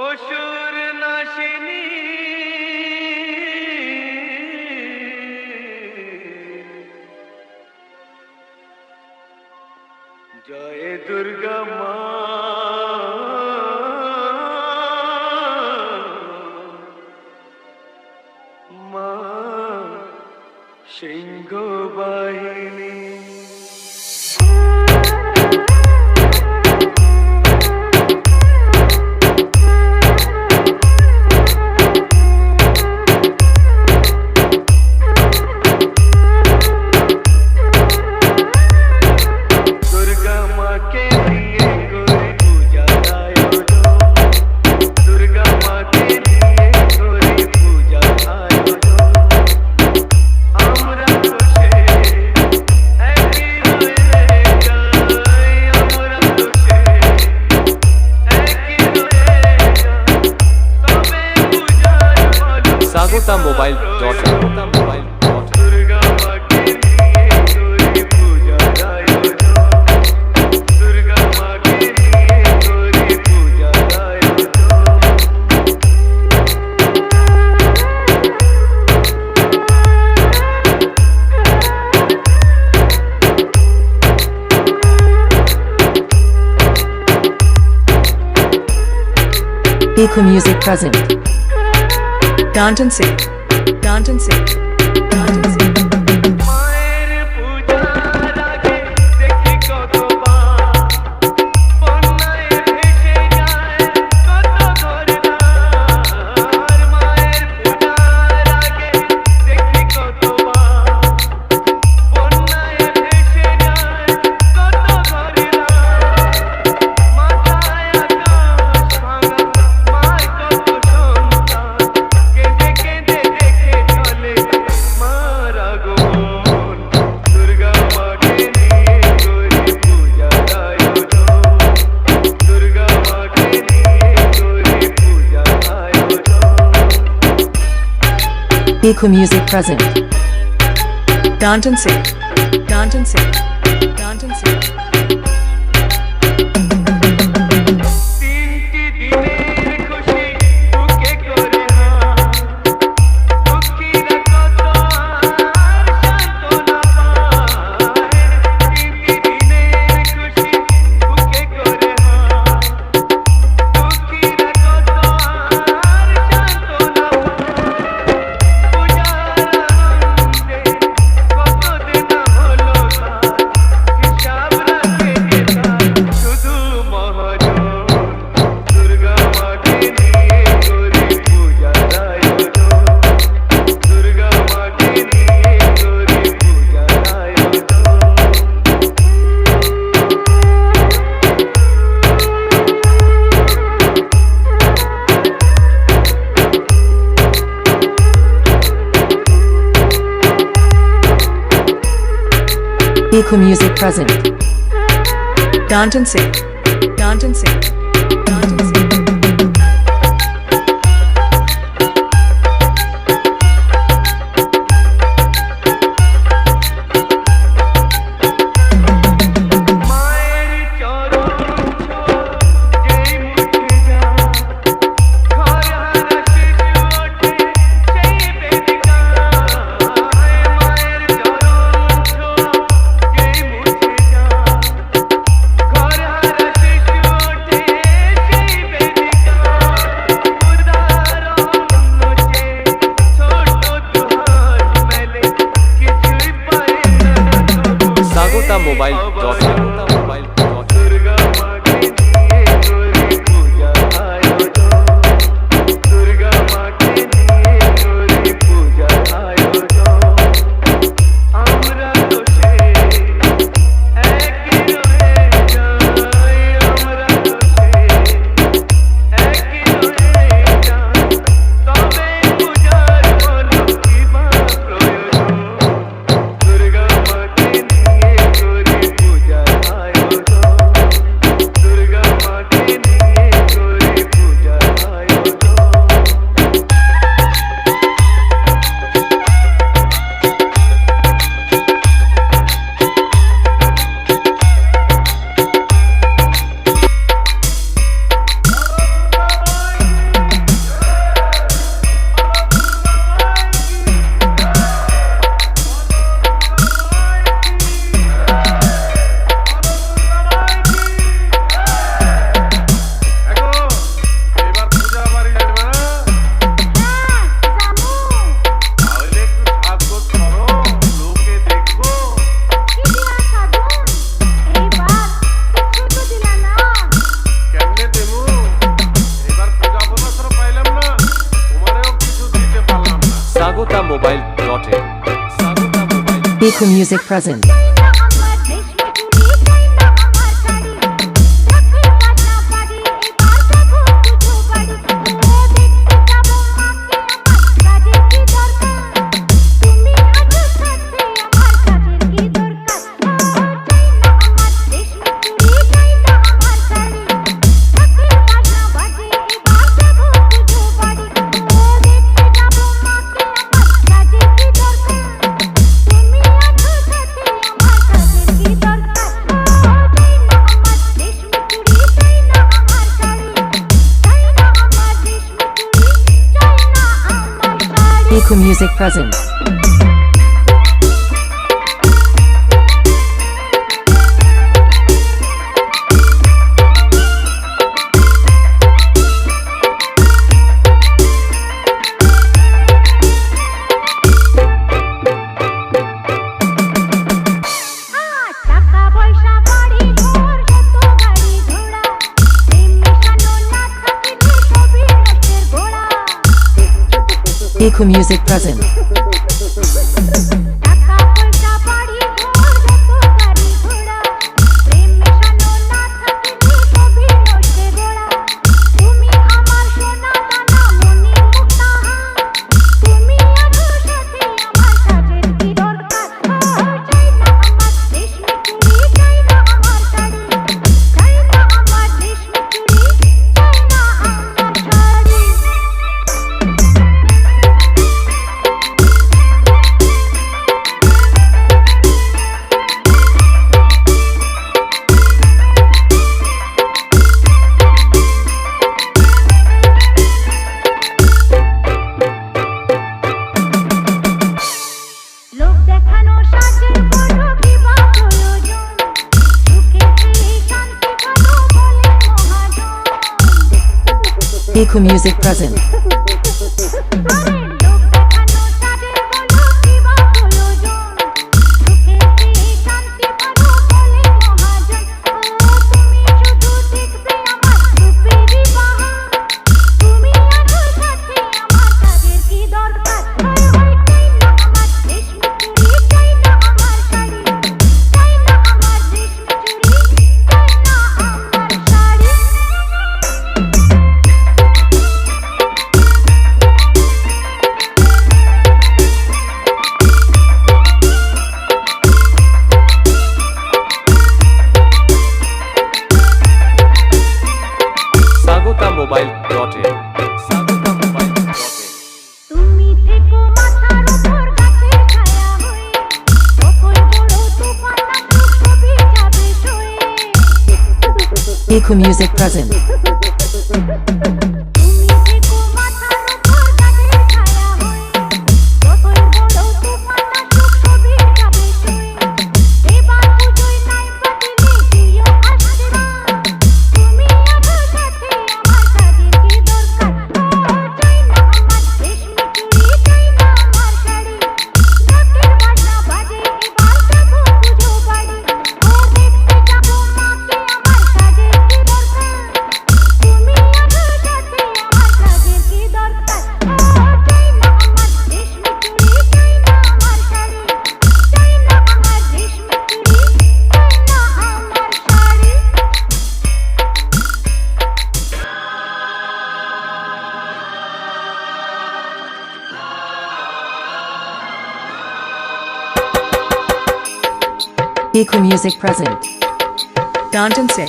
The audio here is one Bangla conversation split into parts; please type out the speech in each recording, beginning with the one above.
অসুর নাশিনী জয় দুর্গা মা মা সিংহ বাহিনী Mobile. Eco Music present. Danton Singh. Danton Singh. Danton Singh. Eco Music present. Danton Singh. Danton Singh. Danton Singh. Eco Music present. Danton Singh. Danton Singh. Danton Singh. ঘর হারা শিশু ওঠে Eco Music present. Eco Music present. Eco Music present. Eco Music present. Mobile.in তুমি থেকো মাথার উপর গাছের ছায়া হয়ে সকল বড় তুফান নাটক ছবি যাবে সয়ে Eco Music present. তুমি থেকো মাথার উপর গাছের ছায়া হয়ে সকল বড় তুফান নাটক ছবি যাবে সয়ে এবার পুজোয় নাই পাতিলে তুইও আসছে না তুমি আছো সাথে আমার কাজের কি দরকার চাই না আমার রেশমি চুড়ি চাই না আমার শাড়ি ঢাকের বাজনা বাজে এবার যাবো পুজো বাড়ি ও দেখতে যাবো মাকে আমার কাজের কি দরকার তুমি আছো সাথে আমার কাজের কি দরকার চাই না আমার রেশমি চুড়ি চাই না আমার শাড়ি চাই না আমার রেশমি চুড়ি চাই না আমার sari Eco Music present. Danton say.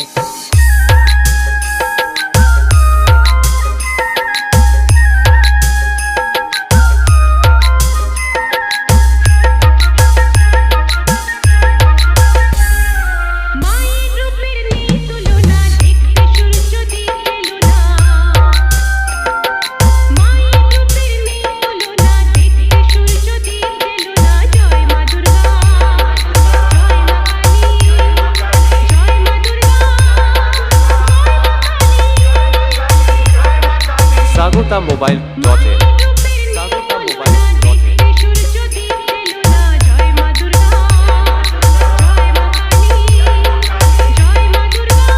মায়ের রূপের নেই তুলনা দেখতে সূর্য দিলো না মায়ের রূপের নেই তুলনা দেখতে সূর্য দিলো না জয় মা দুর্গা জয় মা কালী জয় মা Durga Sagota Mobile.in Sagota Mobile.in সূর্য দিলো না জয় মা দুর্গা জয় মা কালী জয় মা Durga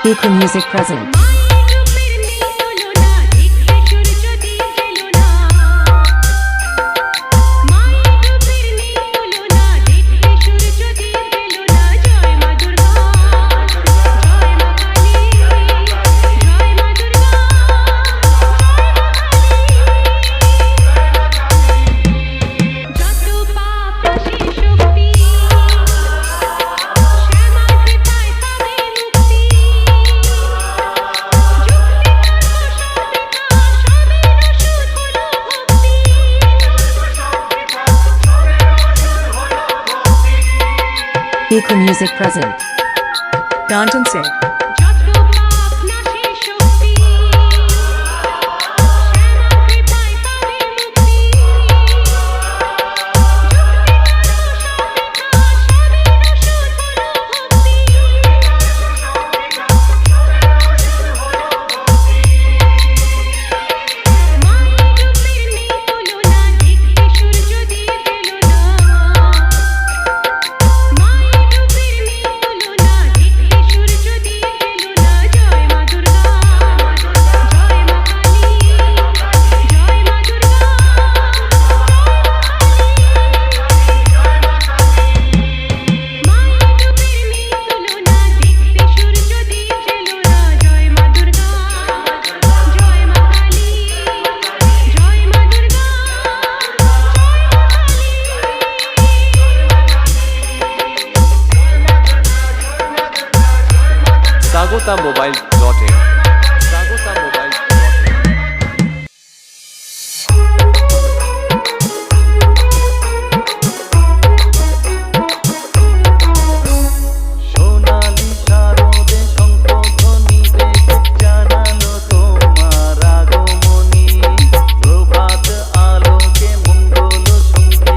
Eco Music present. Eco Music present. Danton say. sagotamobile.in সোনালি শারদে শঙ্খধ্বনি বেজে জানালো তোমার আগমনী প্রভাত আলোকে মঙ্গল সঙ্গীতে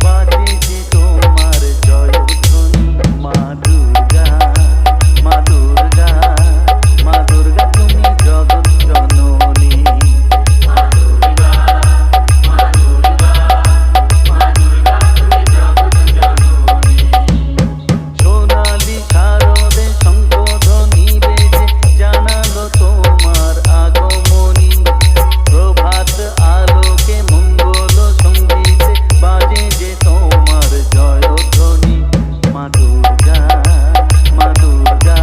বাজে যে তোমার জয়ধ্বনি মা দুর্গা মা দুর্গা মা দুর্গা তুমি জগৎ জননী সোনালি শারদে শঙ্খধ্বনি বেজে জানালো তোমার আগমনী প্রভাত আলোকে মঙ্গল সঙ্গীতে বাজে যে তোমার জয়ধ্বনি মা দুর্গা মা দুর্গা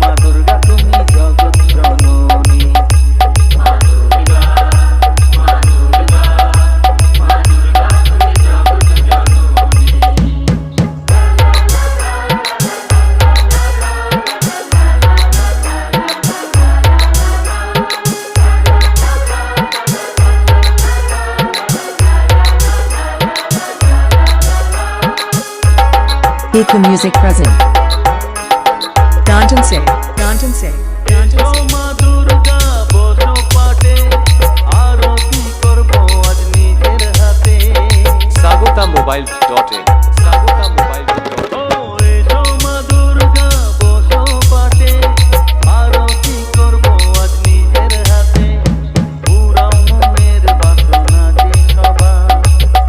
মা দুর্গা তুমি জগৎ জননী Eco Music present. Danton say. Danton say. Danton say. মা দুর্গা বসো পাটে আরতি করবো আজ নিজের হাতে sagotamobile.in ও এসো মা দুর্গা বসো পাটে আরতি করবো আজ নিজের হাতে পুরাও মনের বাসনা যে সবার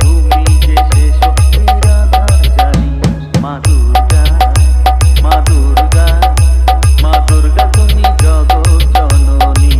তুমি যে সে শক্তির আধার জানি মা দুর্গা মা দুর্গা মা দুর্গা তুমি জগৎ জননী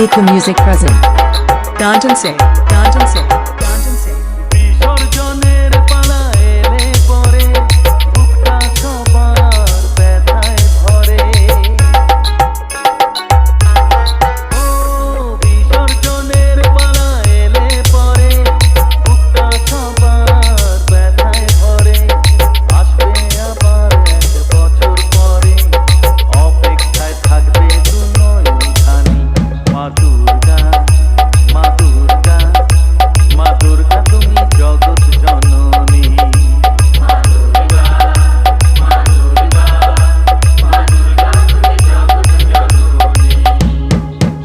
Eco Music present. Danton say, Danton say, Danton say. বিসর্জনের পালা এলে পরে বুকটা সবার ব্যথায় ভরে। ও বিসর্জনের পালা এলে পরে বুকটা সবার ব্যথায় ভরে। আসবে আবার এক বছর পরে, অপেক্ষায় থাকবে দু নয়নখানি। মা দুর্গা, মা দুর্গা, মা দুর্গা তুমি জগৎ জননী।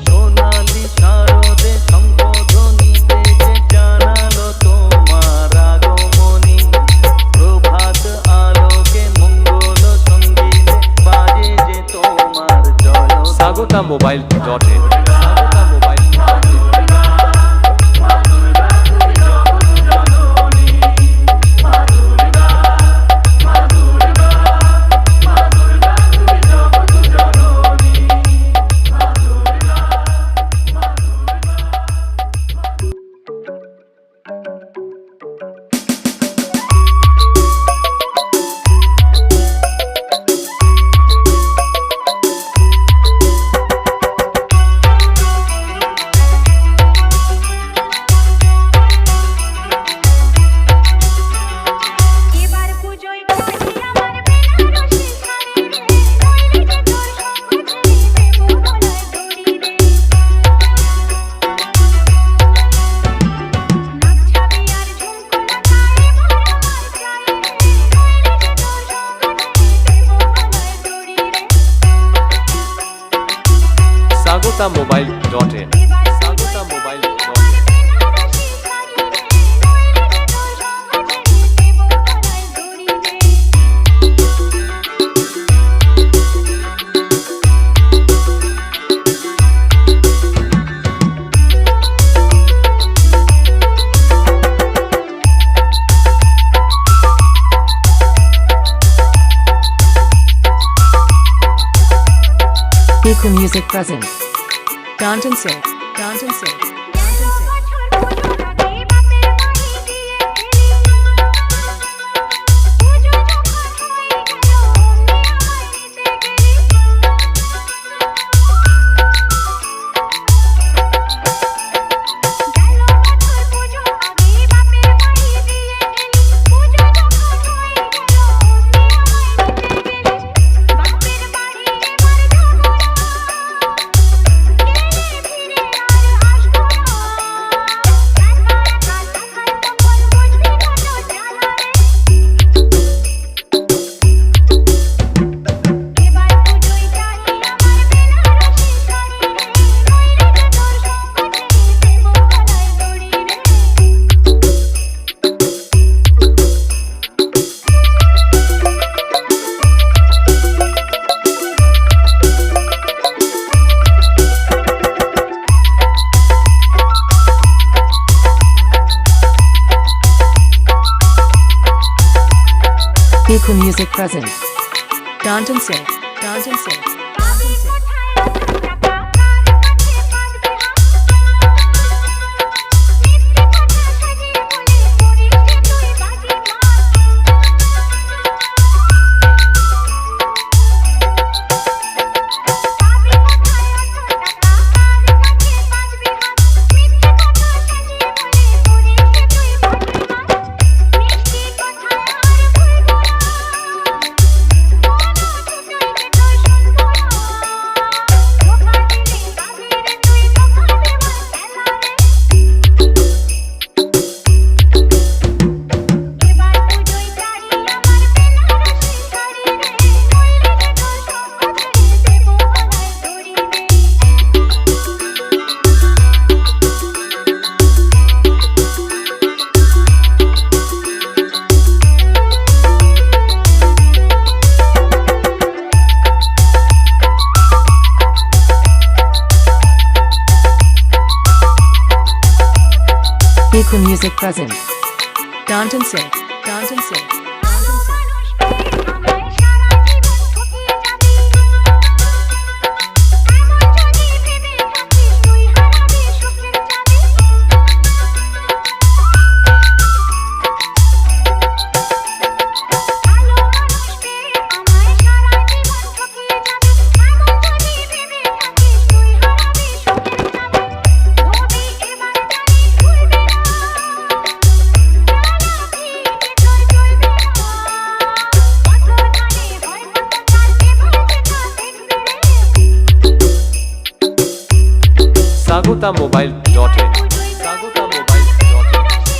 সোনালি শারদে শঙ্খধ্বনিতে যে জানালো তোমার আগমনী। প্রভাত আলোকে মঙ্গল সঙ্গীতে বাজে যে তোমার জয়ধ্বনি। sagotamobile.in এবার পুজোয় কাজী আমার বেনারসি শাড়ি রে, নইলে যে তোর সঙ্গ ছেড়ে দেবো গলায় দড়ি রে। নাক ছাবি আর ঝুমকো লতায় ভরা আমার চাই রে, নইলে যে তোর সঙ্গ ছেড়ে দেবো গলায় দড়ি রে। sagotamobile.in এবার sagotamobile.in বেনারসি শাড়ি রে, নইলে যে তোর সঙ্গ ছেড়ে দেবো গলায় দড়ি রে। Eco Music present. Danton say, Danton say, Danton say. বছর পুজোর আগে বাপের বাড়ি গিয়ে এলি, পুজো যখন হয়ে গেল অমনি আমায় নিতে গেলি। গেল বছর পুজো আগে বাপের বাড়ি গিয়ে এলি, পুজো যখন হয়ে গেল অমনি আমায় নিতে গেলি। বাপের বাড়ি এবার যাবো না, গেলে ফিরে আর আসবো না। একা একা থাকার তখন বুঝবি কত জ্বালা রে। এবার পুজোয় চাই আমার বেনারসি শাড়ি রে, নইলে যে তোর সঙ্গ ছেড়ে দেবো গলায় দড়ি রে। Eco Music present. Danton say, Danton say, পাবি Danton say. কোথায় অত টাকা, কার কাছে পাসবে হাত? মিথ্যে কথা সাজিয়ে বলে করিস যে তুই বাজিমাত। পাবি কোথায় অত টাকা, কার কাছে পাসবে হাত? মিথ্যে কথা সাজিয়ে বলে করিস যে তুই বাজিমাত। মিষ্টি কথায় আর ভুলবো না, কোনো কিছুই যে তোর শুনবো না। ধোঁকা দিলি বাজি রে তুই, ধোঁকা দেওয়ার খেলা রে। এবার পুজোয় চাই আমার বেনারসি শাড়ি রে, নইলে যে তোর সঙ্গ ছেড়ে দেবো গলায় দড়ি রে। Eco Music present. Danton say, Danton say, Danton say. মানুষ পেয়ে আমায় সারা জীবন ঠকিয়ে যাবি, এমন যদি ভেবে থাকিস তুই sagotamobile.in sagotamobile.in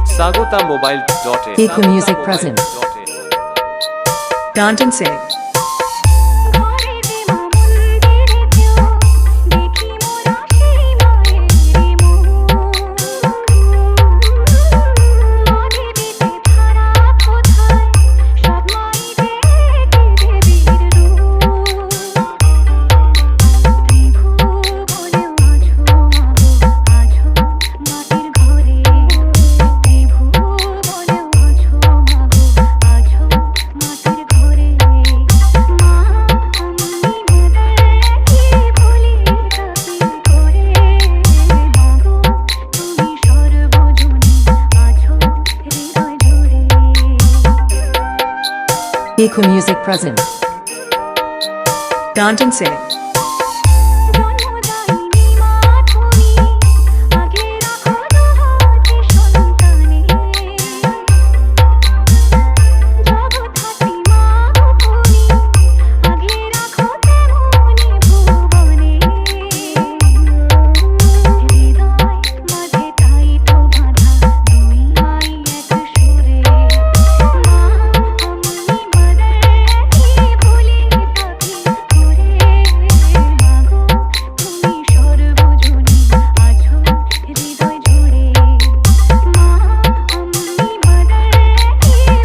sagotamobile.in Eco Music present. Danton Singh. Eco Music present. Danton Singh.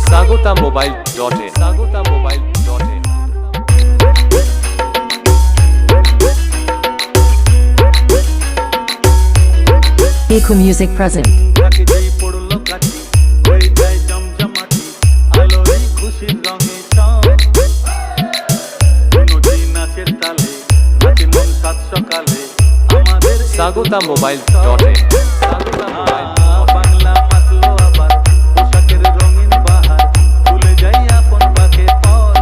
sagotamobile.in sagotamobile.in Eco Music present. তাকে যেই পড়লো কাটি হয়ে যায় জমজমাটি আলোয় খুশির রঙে নদী নাচের তালে নাচে মন সাত সকালে আমাদের sagotamobile.in sagotamobile বাংলা মাতলো আবার পোশাকের রঙিন বাহার ভুলে যাই আপন পাখে পর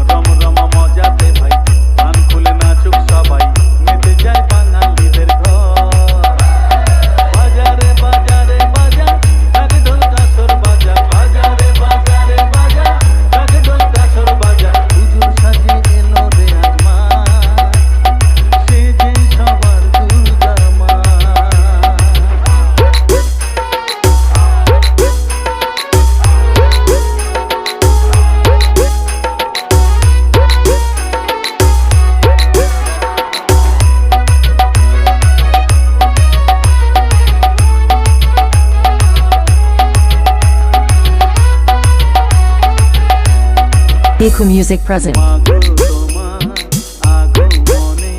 রম রম মজাতে ভাই গান খুলে নাচুক সবাই মেতে যায় বাঙালিদের ঘর বাজারে বাজারে বাজা ঢাক ঢোল কাসর বাজা বাজারে বাজারে বাজা ঢাক ঢোল কাসর বাজা হুজুর সাজে এলো রে আজমা সে যে সবার দুর্গা মা Eco Music present. মাগো তোমার আগমনে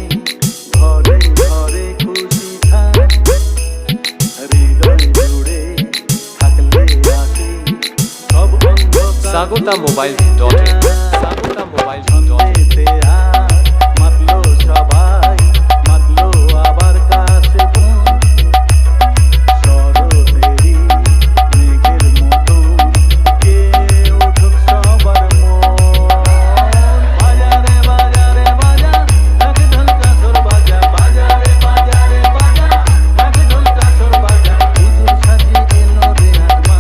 ঘরে ঘরে খুশি থাক হৃদয় জুড়ে থাকলে আসি সব অন্ধকার sagotamobile.in sagotamobile.in ছন্দেতে আর মাতলো সবাই মাতলো আবার কাছে ফোন শরতেরই মেঘের মতো কে উঠুক সবার মন বাজারে বাজারে বাজা ঢাক ঢোল কাসর বাজা বাজারে বাজারে বাজা ঢাক ঢোল কাসর বাজা হুজুর সাজে এলো রে asthma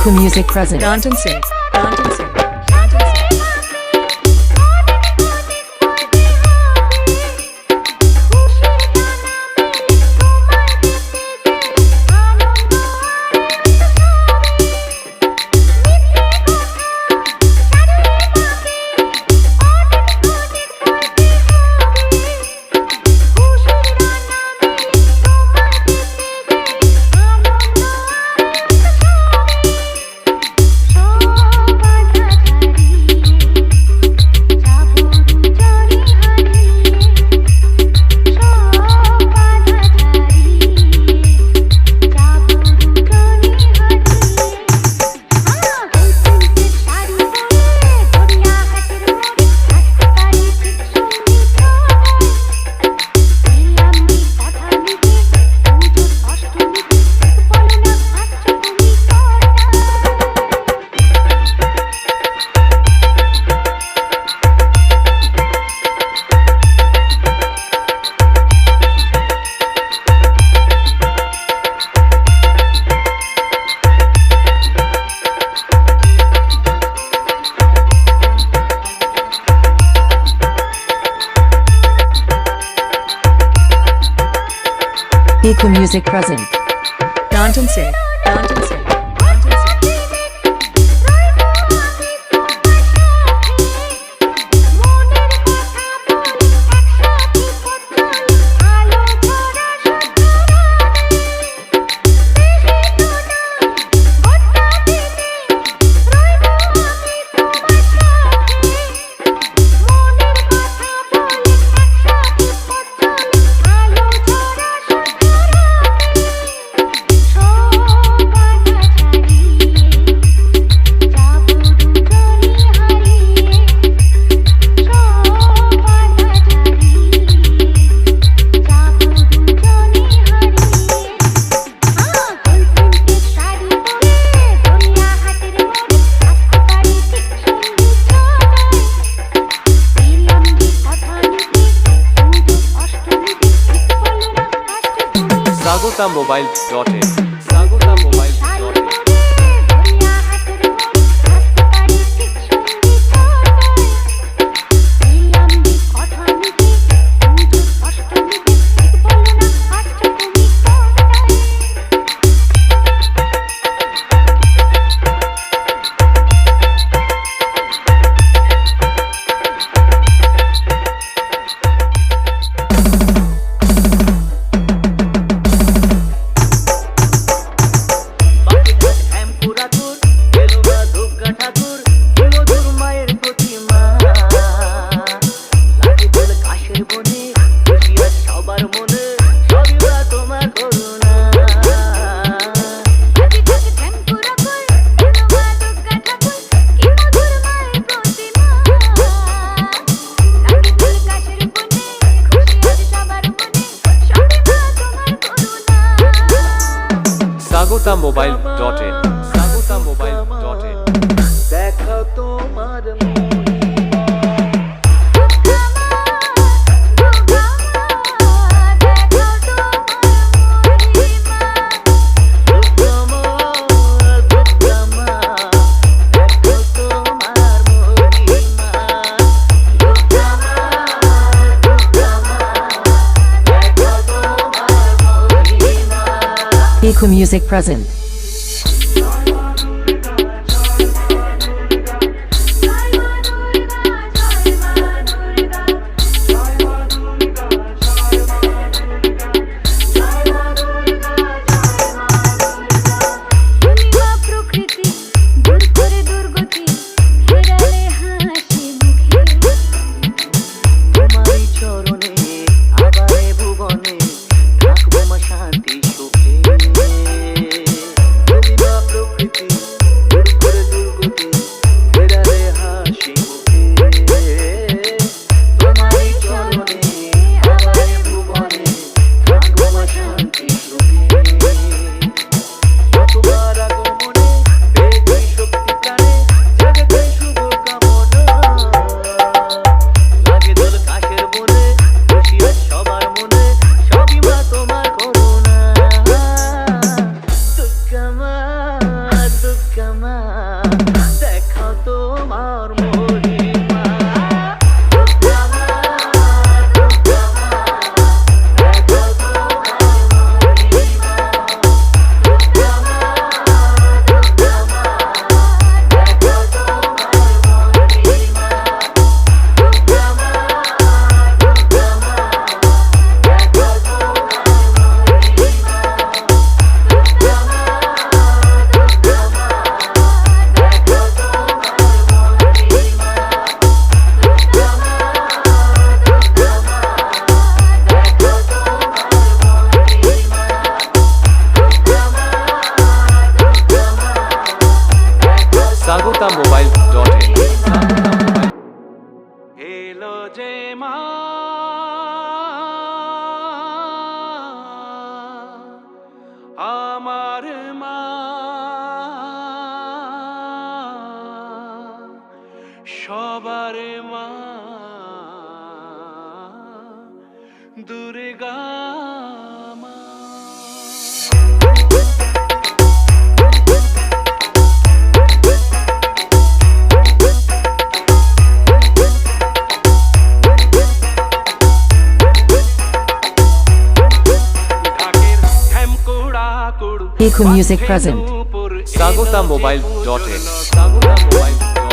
Piku Music present. Danton Singh. Danton Singh. Danton Singh. Piku Music present. Danton Singh. Danton Singh. Danton Singh. sagotamobile.in sagotamobile.in sagotamobile.in sagotamobile.in দেখো তোমার Piku Music present. সবার মা দুর্গা মা। Echo Music present. sagotamobile.in sagotamobile.in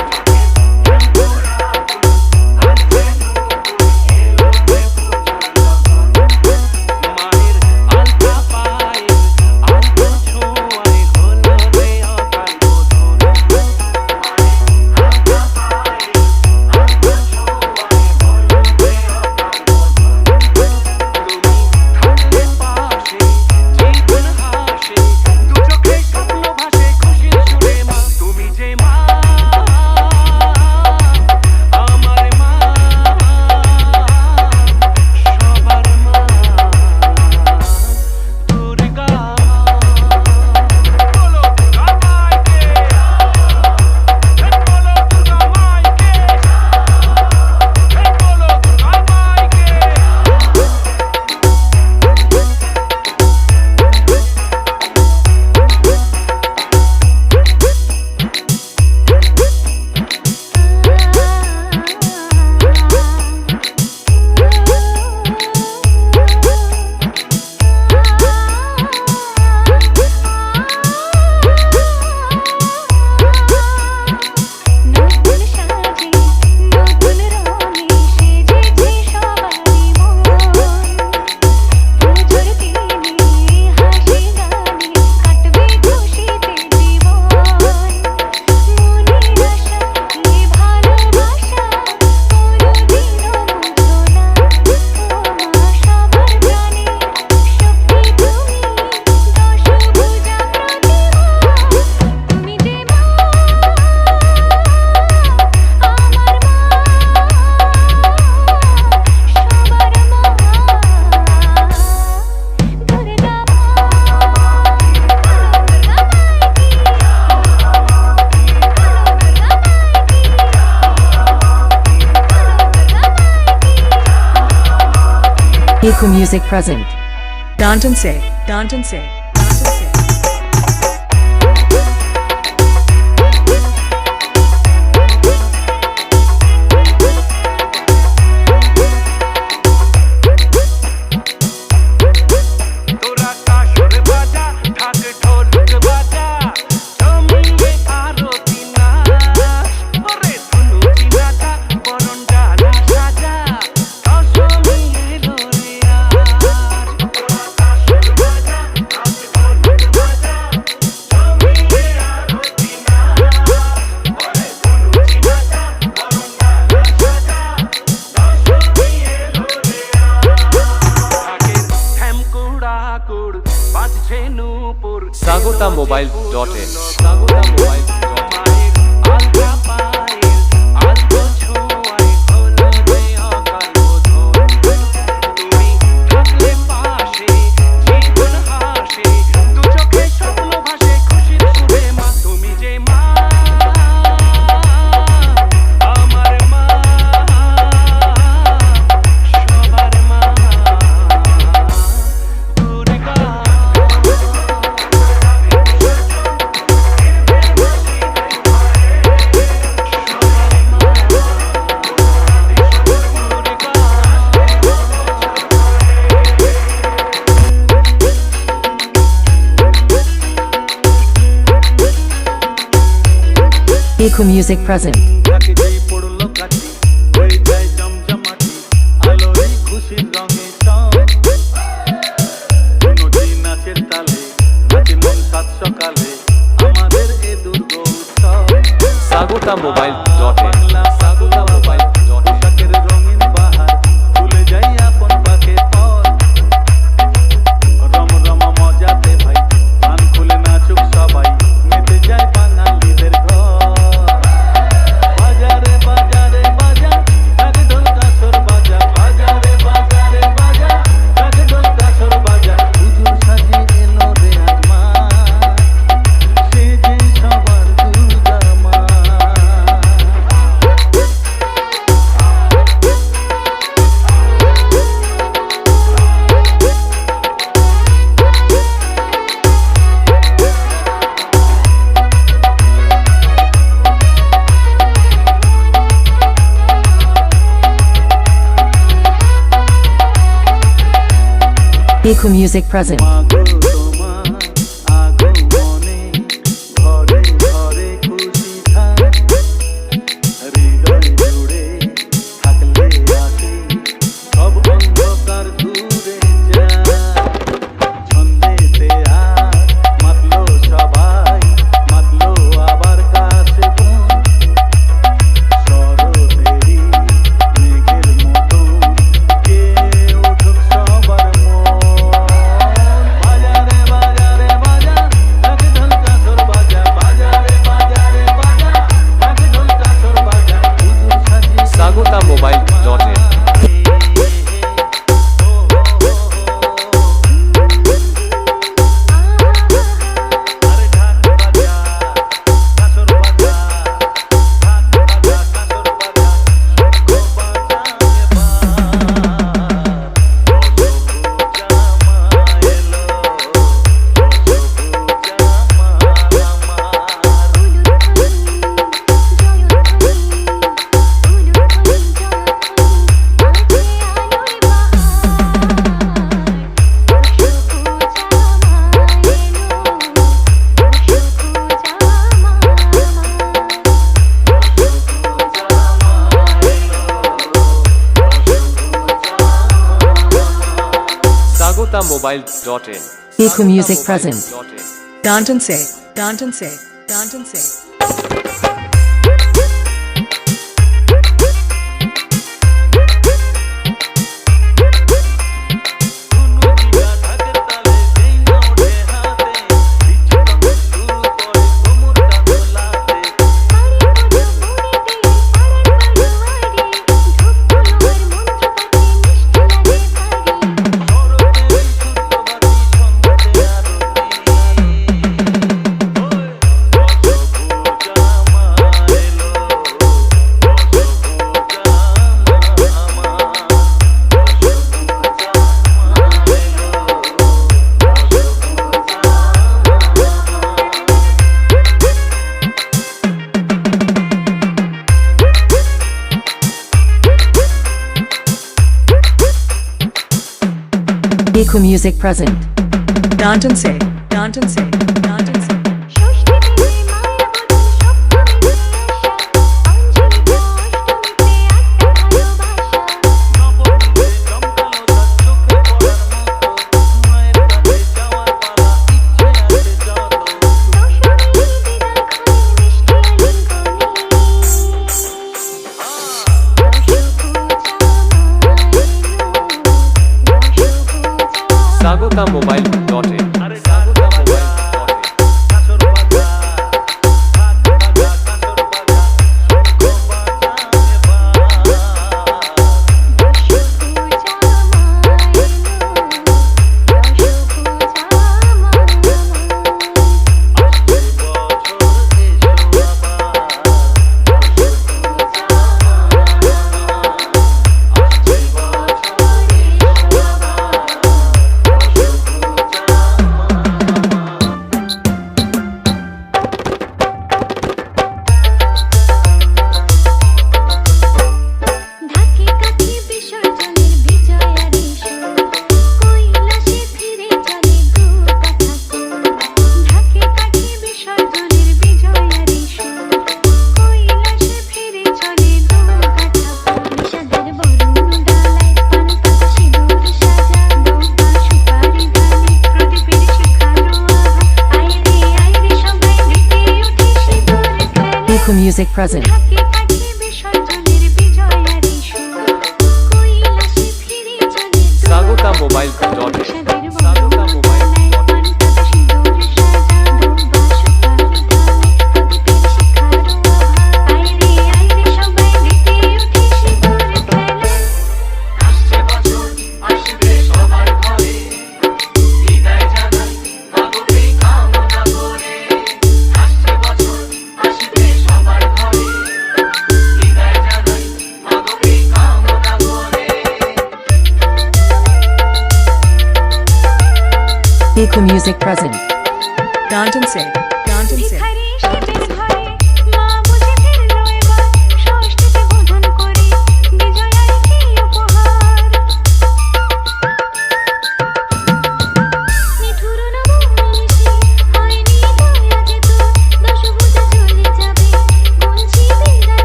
Echo Music present. Danton say, Danton say, Danton say. sagotamobile.in sagotamobile.in Echo Music present. কাকে যেই পড়লো কাটি হয়ে যায় জমজমাটি আলোয় খুশির রঙে টন নদী নাচের তালে নাচে মন সাত সকালে আমাদের এ দুর্গ উৎসব sagotamobile.in sagotamobile.in পোশাকের রঙিন বাহার ভুলে যাই আপন পাকে পর রম রম মজাতে ভাই গান খুলে নাচুক সবাই মেতে যায় বাঙালিদের ঘর বাজারে বাজারে বাজা ঢাক ঢোল কাসর বাজা বাজারে বাজারে বাজা ঢাক ঢোল কাসর বাজা হুজুর সাজে এলো রে আজমা সে যে সবার দুর্গা মা Echo Music present. মাগো তোমার আগমনে ঘরে ঘরে খুশি থাক, হৃদয় জুড়ে থাকলে আসি সব অন্ধকার দূরে যায়। ছন্দেতে আর মাতলো সবাই, মাতলো আবার কাছে বোন, শরতেরই মেঘের মতো কে উঠুক সবার মন। বাজারে বাজারে বাজা ঢাক ঢোল কাসর বাজা, বাজারে বাজারে বাজা ঢাক ঢোল কাসর বাজা, হুজুর সাজিয়ে sagottamobile.in আরে ঢাক বাজা কাসর বাজা, ঢাক বাজা কাসর বাজা, শঙ্খ বাজা sagottamobile.in Echo Music present. sagottamobile.in Danton say, Danton say, Danton say. ধুনুচিটা ঢাকের তালে যেই না ওঠে হাতে, বিচ্ছু তখন শুরু করে কোমরটা দোলাতে। শরতের শুদ্ধবাদী সন্ধ্যাতে আরতি, রসভুজা মা এলো, রসভুজা মা আমার, রসভুজা মা এলো, Echo Music present. Danton say, Danton say, Danton say. নবমীতে জমকালো তার চোখে পড়ার মতো, মায়ের কাছে যাওয়ার পালা, ইচ্ছে আছে যত। sagottamobile.in আরে ঢাক বাজা কাসর বাজা, ঢাক বাজা কাসর বাজা, শঙ্খ বাজা এবার। আসছে বছর এসো আবার, আসছে বছর এসো আবার। ঢাকে কাঠি বিসর্জনের বিজয়ারি সুর, কৈলাসে ফিরে চলে গো কথা সুর। ঢাকে কাঠি বিসর্জনের বিজয়ারি সুর, কৈলাসে ফিরে চলে গো কথা সুর। বিষাদের বরণ ডালায় পান পাতা সিঁদুর সাজা, দোপা সুপারি ধানে প্রদীপের শিখালো আভা। আইরে সবাই মেতে উঠে সিঁদুর খেলে। Echo Music present. ঢাকে কাঠি বিসর্জনের বিজয়ারি সুর, কৈলাসে ফিরে চলে গো sagottamobile.in বিষাদের বরণ sagottamobile.in পান পাতা সিঁদুর সাজা, দোপা সুপারি ধানে প্রদীপের শিখালো আভা। আইরে সবাই মেতে উঠে সিঁদুর খেলে। আসছে বছর আসবে সবার ঘরে, বিদায় জানাই মাগোকে কামনা করে। আসছে বছর আসবে সবার ঘরে, বিদায় জানাই মাগোকে কামনা করে। Echo Music present. Danton say, Danton say. ভিখারি সেজের ঘরে মা বুঝে ফিরল এবার, ষষ্ঠীতে বোধন করে বিজয়ার কি উপহার।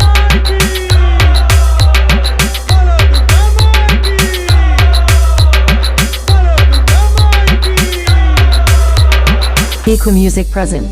माई की बोलो दुर्गा Hiku Music present.